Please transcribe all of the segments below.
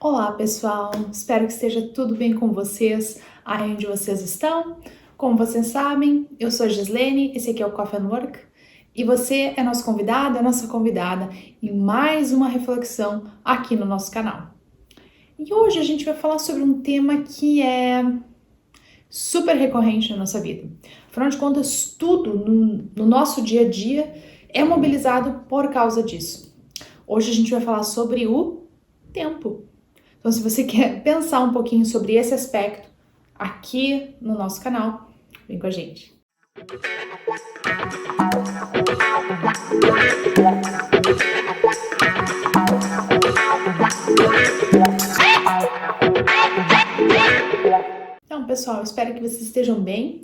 Olá pessoal, espero que esteja tudo bem com vocês aí onde vocês estão. Como vocês sabem, eu sou a Gislene, esse aqui é o Coffee and Work e você é nosso convidado, é nossa convidada em mais uma reflexão aqui no nosso canal. E hoje a gente vai falar sobre um tema que é super recorrente na nossa vida. Afinal de contas, tudo no nosso dia a dia é mobilizado por causa disso. Hoje a gente vai falar sobre o tempo. Então, se você quer pensar um pouquinho sobre esse aspecto aqui no nosso canal, vem com a gente. Então, pessoal, espero que vocês estejam bem,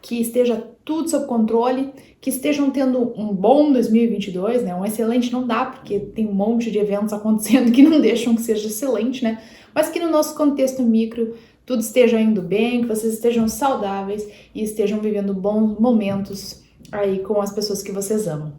que esteja tudo sob controle, que estejam tendo um bom 2022, né? Um excelente não dá, porque tem um monte de eventos acontecendo que não deixam que seja excelente, né? Mas que no nosso contexto micro tudo esteja indo bem, que vocês estejam saudáveis e estejam vivendo bons momentos aí com as pessoas que vocês amam.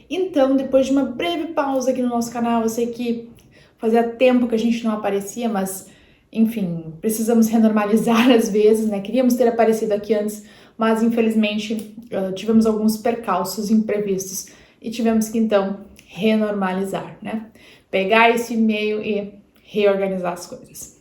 Então, depois de uma breve pausa aqui no nosso canal, eu sei que fazia tempo que a gente não aparecia, mas enfim, precisamos renormalizar às vezes, né? Queríamos ter aparecido aqui antes, mas infelizmente tivemos alguns percalços imprevistos e tivemos que então renormalizar, né? Pegar esse e-mail e reorganizar as coisas.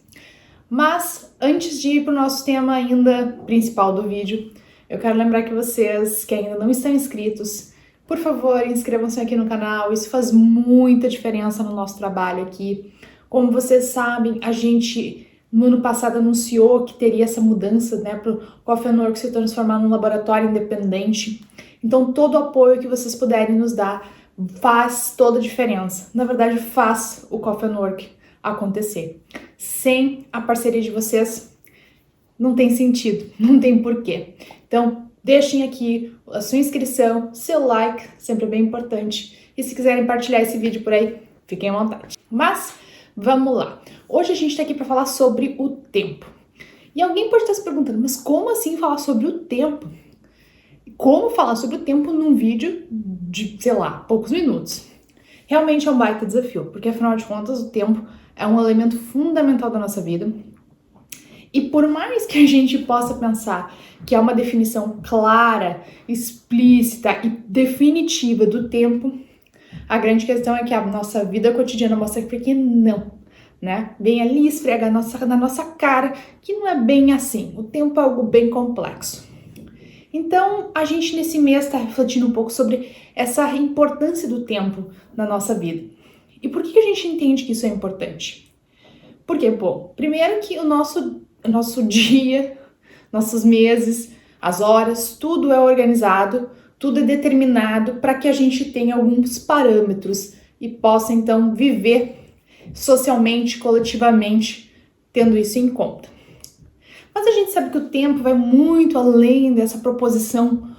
Mas antes de ir para o nosso tema ainda principal do vídeo, eu quero lembrar que vocês que ainda não estão inscritos, por favor, inscrevam-se aqui no canal, isso faz muita diferença no nosso trabalho aqui. Como vocês sabem, a gente no ano passado anunciou que teria essa mudança, né, para o Coffee and Work se transformar num laboratório independente. Então, todo o apoio que vocês puderem nos dar faz toda a diferença. Na verdade, faz o Coffee and Work acontecer. Sem a parceria de vocês, não tem sentido, não tem porquê. Então, deixem aqui a sua inscrição, seu like, sempre é bem importante. E se quiserem partilhar esse vídeo por aí, fiquem à vontade. Mas vamos lá. Hoje a gente está aqui para falar sobre o tempo. E alguém pode estar se perguntando, mas como assim falar sobre o tempo? Como falar sobre o tempo num vídeo de, sei lá, poucos minutos? Realmente é um baita desafio, porque afinal de contas o tempo é um elemento fundamental da nossa vida. E por mais que a gente possa pensar que é uma definição clara, explícita e definitiva do tempo, a grande questão é que a nossa vida cotidiana mostra que não, né? Vem ali esfrega na nossa cara que não é bem assim. O tempo é algo bem complexo. Então, a gente nesse mês está refletindo um pouco sobre essa importância do tempo na nossa vida. E por que a gente entende que isso é importante? Porque, bom, primeiro que o nosso dia, nossos meses, as horas, tudo é organizado, tudo é determinado para que a gente tenha alguns parâmetros e possa então viver socialmente, coletivamente, tendo isso em conta. Mas a gente sabe que o tempo vai muito além dessa proposição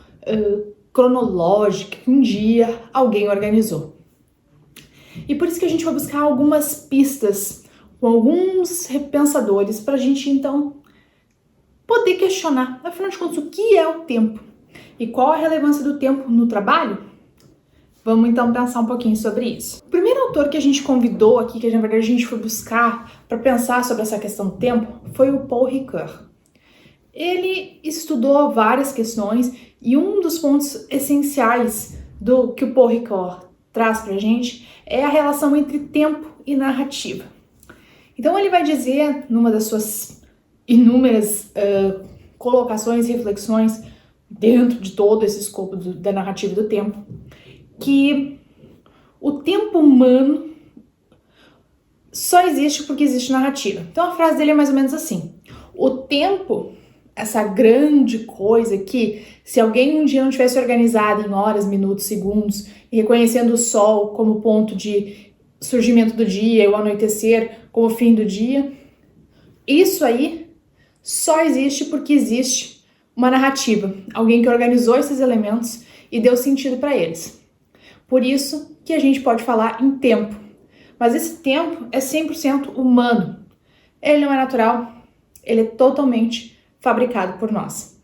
cronológica que um dia alguém organizou. E por isso que a gente vai buscar algumas pistas com alguns repensadores para a gente então poder questionar, afinal de contas, o que é o tempo? E qual a relevância do tempo no trabalho? Vamos então pensar um pouquinho sobre isso. O primeiro autor que a gente convidou aqui, que na verdade a gente foi buscar para pensar sobre essa questão do tempo, foi o Paul Ricoeur. Ele estudou várias questões e um dos pontos essenciais do que o Paul Ricoeur traz para a gente é a relação entre tempo e narrativa. Então ele vai dizer, numa das suas inúmeras colocações e reflexões dentro de todo esse escopo da narrativa do tempo, que o tempo humano só existe porque existe narrativa. Então a frase dele é mais ou menos assim: o tempo, essa grande coisa que se alguém um dia não tivesse organizado em horas, minutos, segundos, e reconhecendo o sol como ponto de surgimento do dia e o anoitecer como fim do dia, isso aí só existe porque existe uma narrativa, alguém que organizou esses elementos e deu sentido para eles. Por isso que a gente pode falar em tempo. Mas esse tempo é 100% humano. Ele não é natural, ele é totalmente fabricado por nós.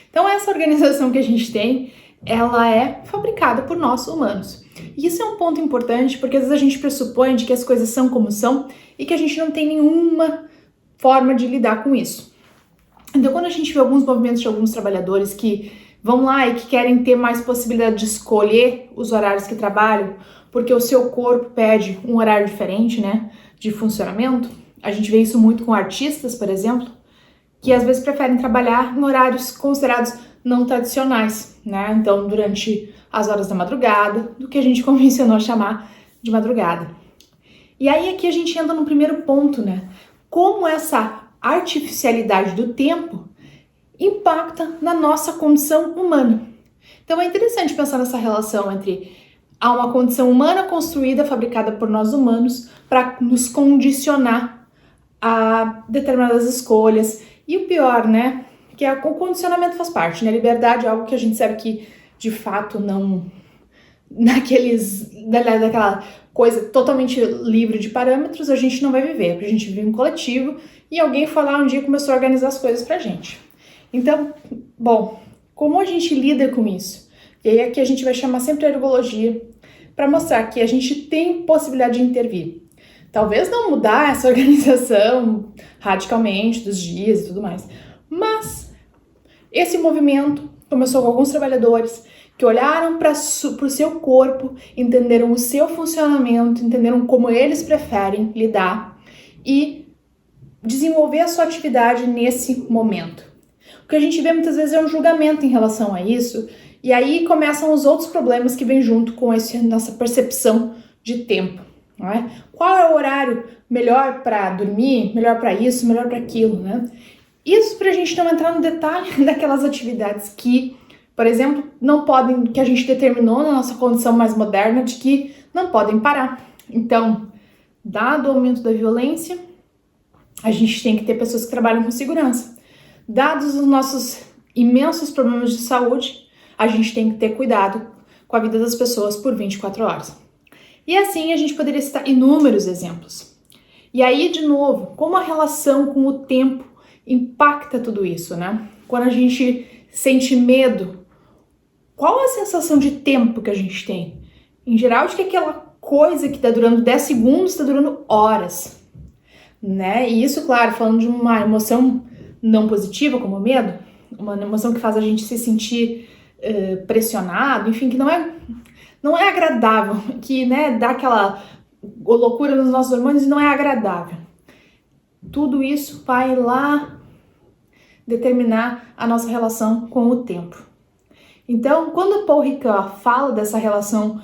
Então essa organização que a gente tem, ela é fabricada por nós humanos. E isso é um ponto importante, porque às vezes a gente pressupõe de que as coisas são como são e que a gente não tem nenhuma forma de lidar com isso. Então, quando a gente vê alguns movimentos de alguns trabalhadores que vão lá e que querem ter mais possibilidade de escolher os horários que trabalham, porque o seu corpo pede um horário diferente, né, de funcionamento, a gente vê isso muito com artistas, por exemplo, que às vezes preferem trabalhar em horários considerados não tradicionais, né, então durante as horas da madrugada, do que a gente convencionou chamar de madrugada. E aí aqui a gente entra no primeiro ponto, né, como essa artificialidade do tempo impacta na nossa condição humana. Então é interessante pensar nessa relação entre há uma condição humana construída, fabricada por nós humanos, para nos condicionar a determinadas escolhas. E o pior, né, que o condicionamento faz parte, né? A liberdade é algo que a gente sabe que, de fato, não... daquela coisa totalmente livre de parâmetros, a gente não vai viver, porque a gente vive em coletivo e alguém foi lá um dia e começou a organizar as coisas pra gente. Então, bom, como a gente lida com isso? E aí aqui a gente vai chamar sempre a ergologia para mostrar que a gente tem possibilidade de intervir. Talvez não mudar essa organização radicalmente dos dias e tudo mais, mas esse movimento começou com alguns trabalhadores que olharam para o seu corpo, entenderam o seu funcionamento, entenderam como eles preferem lidar e desenvolver a sua atividade nesse momento. O que a gente vê muitas vezes é um julgamento em relação a isso, e aí começam os outros problemas que vêm junto com essa nossa percepção de tempo. Não é? Qual é o horário melhor para dormir, melhor para isso, melhor para aquilo, né? Isso para a gente não entrar no detalhe daquelas atividades que, por exemplo, não podem, que a gente determinou na nossa condição mais moderna de que não podem parar. Então, dado o aumento da violência, a gente tem que ter pessoas que trabalham com segurança. Dados os nossos imensos problemas de saúde, a gente tem que ter cuidado com a vida das pessoas por 24 horas. E assim a gente poderia citar inúmeros exemplos. E aí, de novo, como a relação com o tempo impacta tudo isso, né? Quando a gente sente medo, qual a sensação de tempo que a gente tem? Em geral, de que aquela coisa que está durando 10 segundos está durando horas, né? E isso, claro, falando de uma emoção não positiva, como o medo, uma emoção que faz a gente se sentir pressionado, enfim, que não é agradável, que, né, dá aquela loucura nos nossos hormônios e não é agradável. Tudo isso vai lá determinar a nossa relação com o tempo. Então, quando Paul Ricoeur fala dessa relação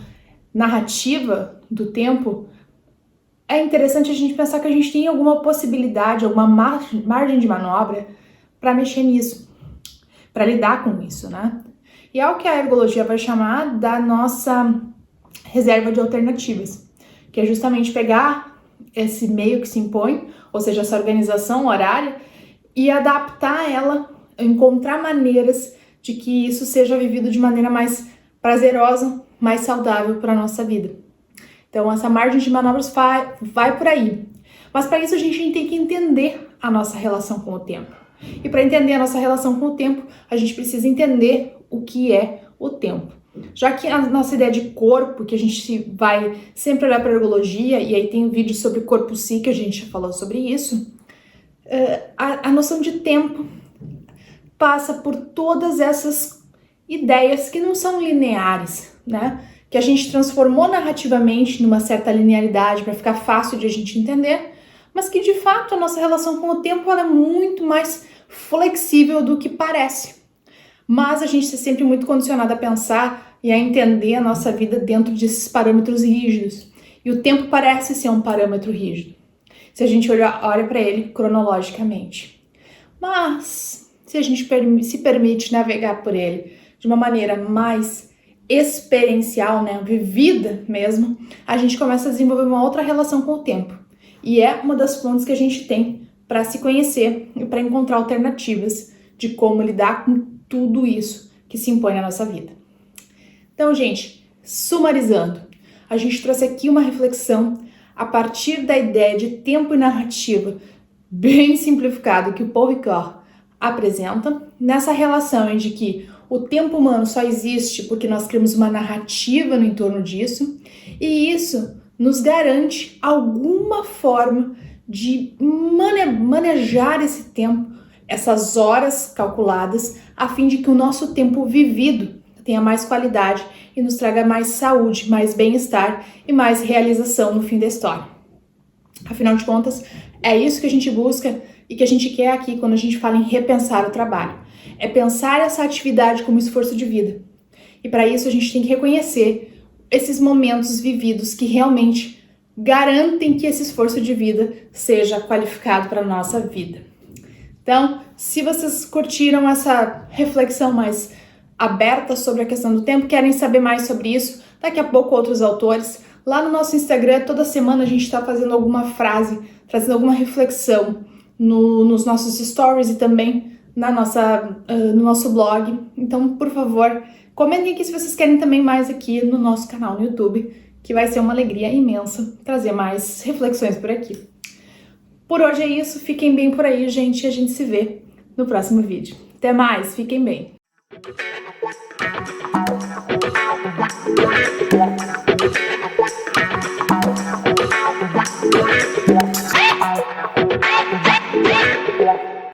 narrativa do tempo, é interessante a gente pensar que a gente tem alguma possibilidade, alguma margem de manobra para mexer nisso, para lidar com isso, né? E é o que a ergologia vai chamar da nossa reserva de alternativas, que é justamente pegar esse meio que se impõe, ou seja, essa organização horária, e adaptar ela, encontrar maneiras de que isso seja vivido de maneira mais prazerosa, mais saudável para a nossa vida. Então, essa margem de manobras vai por aí. Mas para isso a gente tem que entender a nossa relação com o tempo. E para entender a nossa relação com o tempo, a gente precisa entender o que é o tempo. Já que a nossa ideia de corpo, que a gente vai sempre olhar para a ergologia, e aí tem um vídeo sobre corpo psi que a gente já falou sobre isso, a noção de tempo passa por todas essas ideias que não são lineares, né? Que a gente transformou narrativamente numa certa linearidade para ficar fácil de a gente entender, mas que de fato a nossa relação com o tempo ela é muito mais flexível do que parece. Mas a gente está sempre muito condicionado a pensar e a entender a nossa vida dentro desses parâmetros rígidos. E o tempo parece ser um parâmetro rígido, se a gente olha para ele cronologicamente. Mas, se a gente se permite navegar por ele de uma maneira mais experiencial, né, vivida mesmo, a gente começa a desenvolver uma outra relação com o tempo. E é uma das fontes que a gente tem para se conhecer e para encontrar alternativas de como lidar com tudo isso que se impõe na nossa vida. Então, gente, sumarizando, a gente trouxe aqui uma reflexão a partir da ideia de tempo e narrativa bem simplificado que o Paul Ricoeur apresenta, nessa relação de que O tempo humano só existe porque nós criamos uma narrativa no entorno disso, e isso nos garante alguma forma de manejar esse tempo, essas horas calculadas, a fim de que o nosso tempo vivido tenha mais qualidade e nos traga mais saúde, mais bem-estar e mais realização no fim da história. Afinal de contas, é isso que a gente busca e que a gente quer aqui quando a gente fala em repensar o trabalho. É pensar essa atividade como esforço de vida. E para isso a gente tem que reconhecer esses momentos vividos que realmente garantem que esse esforço de vida seja qualificado para a nossa vida. Então, se vocês curtiram essa reflexão mais aberta sobre a questão do tempo, querem saber mais sobre isso, daqui a pouco outros autores, lá no nosso Instagram, toda semana a gente está fazendo alguma frase, trazendo alguma reflexão nos nossos stories e também no nosso blog. Então, por favor, comentem aqui se vocês querem também mais aqui no nosso canal no YouTube, que vai ser uma alegria imensa trazer mais reflexões por aqui. Por hoje é isso, fiquem bem por aí, gente, e a gente se vê no próximo vídeo. Até mais, fiquem bem!